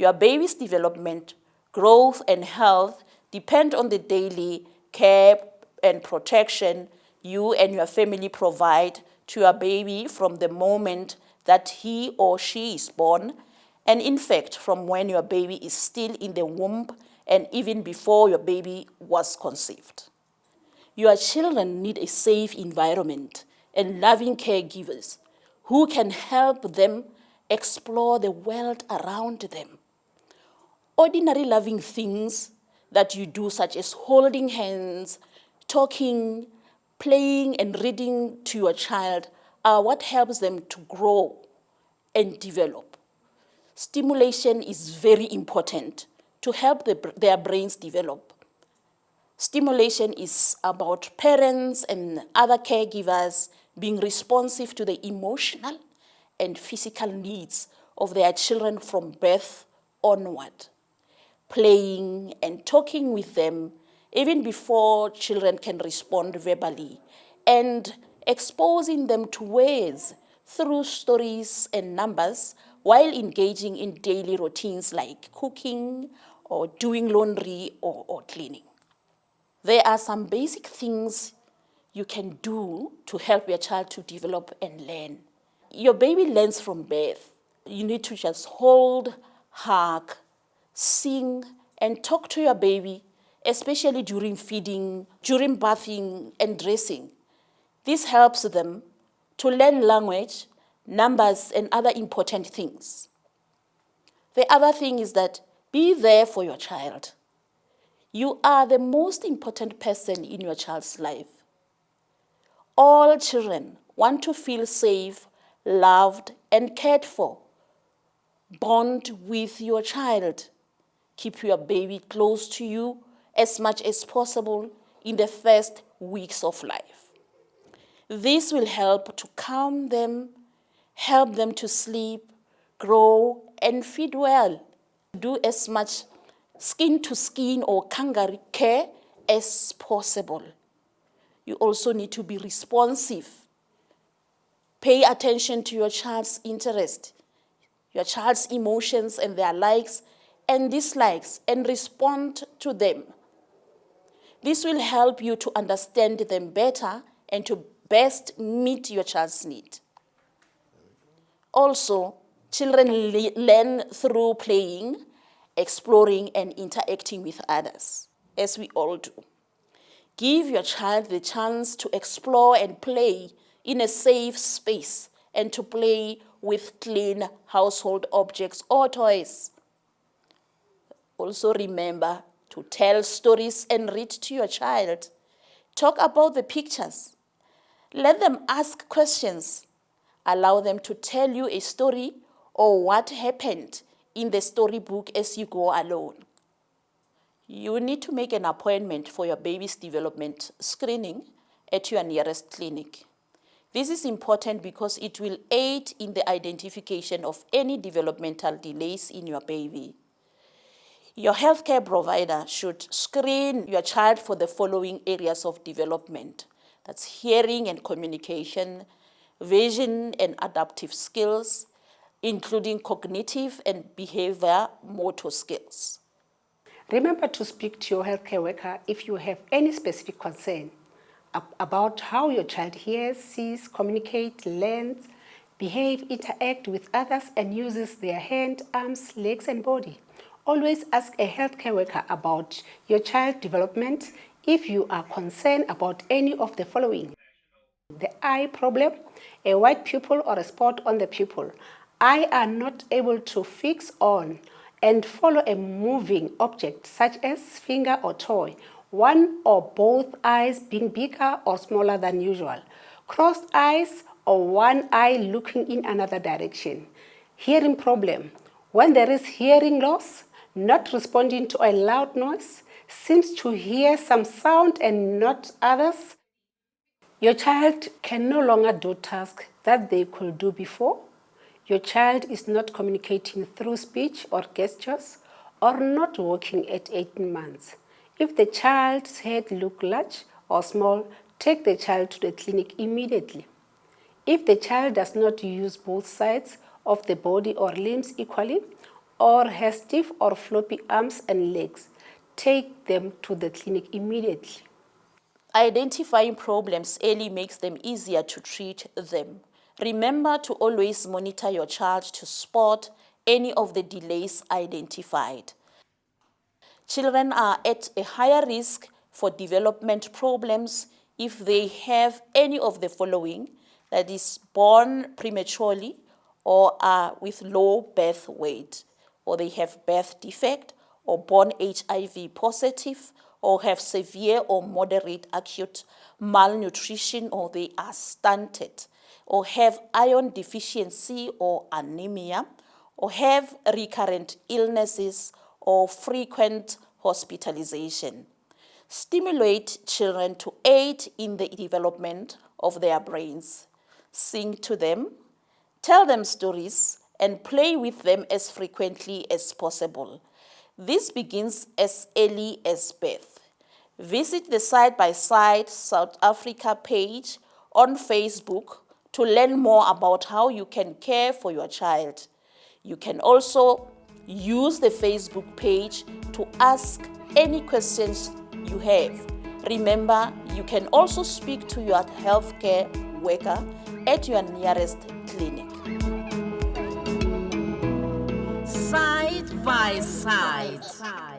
Your baby's development, growth, and health depend on the daily care and protection you and your family provide to your baby from the moment that he or she is born, and in fact, from when your baby is still in the womb and even before your baby was conceived. Your children need a safe environment and loving caregivers who can help them explore the world around them. Ordinary loving things that you do, such as holding hands, talking, playing, and reading to your child, are what helps them to grow and develop. Stimulation is very important to help their brains develop. Stimulation is about parents and other caregivers being responsive to the emotional and physical needs of their children from birth onward. Playing and talking with them even before children can respond verbally, and exposing them to words through stories and numbers while engaging in daily routines like cooking or doing laundry or cleaning. There are some basic things you can do to help your child to develop and learn. Your baby learns from birth. You need to just hold, hug, sing, and talk to your baby, especially during feeding, during bathing, and dressing. This helps them to learn language, numbers, and other important things. The other thing is that be there for your child. You are the most important person in your child's life. All children want to feel safe, loved, and cared for. Bond with your child. Keep your baby close to you as much as possible in the first weeks of life. This will help to calm them, help them to sleep, grow, and feed well. Do as much skin-to-skin or kangaroo care as possible. You also need to be responsive. Pay attention to your child's interest, your child's emotions and their likes and dislikes, and respond to them. This will help you to understand them better and to best meet your child's need. Also, children learn through playing, exploring, and interacting with others, as we all do. Give your child the chance to explore and play in a safe space and to play with clean household objects or toys. Also remember to tell stories and read to your child. Talk about the pictures. Let them ask questions. Allow them to tell you a story or what happened in the storybook as you go along. You need to make an appointment for your baby's development screening at your nearest clinic. This is important because it will aid in the identification of any developmental delays in your baby. Your healthcare provider should screen your child for the following areas of development. That's hearing and communication, vision and adaptive skills, including cognitive and behavior motor skills. Remember to speak to your healthcare worker if you have any specific concern about how your child hears, sees, communicates, learns, behave, interact with others, and uses their hand, arms, legs, and body. Always ask a healthcare worker about your child's development if you are concerned about any of the following: the eye problem, a white pupil or a spot on the pupil, eye are not able to fix on and follow a moving object such as finger or toy, one or both eyes being bigger or smaller than usual, crossed eyes or one eye looking in another direction, hearing problem, when there is hearing loss, not responding to a loud noise, seems to hear some sound and not others. Your child can no longer do tasks that they could do before. Your child is not communicating through speech or gestures, or not walking at 18 months. If the child's head looks large or small, take the child to the clinic immediately. If the child does not use both sides of the body or limbs equally, or has stiff or floppy arms and legs, take them to the clinic immediately. Identifying problems early makes them easier to treat them. Remember to always monitor your child to spot any of the delays identified. Children are at a higher risk for development problems if they have any of the following, that is, born prematurely or are with low birth weight, or they have birth defect, or born HIV positive, or have severe or moderate acute malnutrition, or they are stunted, or have iron deficiency or anemia, or have recurrent illnesses or frequent hospitalization. Stimulate children to aid in the development of their brains. Sing to them, tell them stories, and play with them as frequently as possible. This begins as early as birth. Visit the Side by Side South Africa page on Facebook to learn more about how you can care for your child. You can also use the Facebook page to ask any questions you have. Remember, you can also speak to your healthcare worker at your nearest clinic. Side by Side.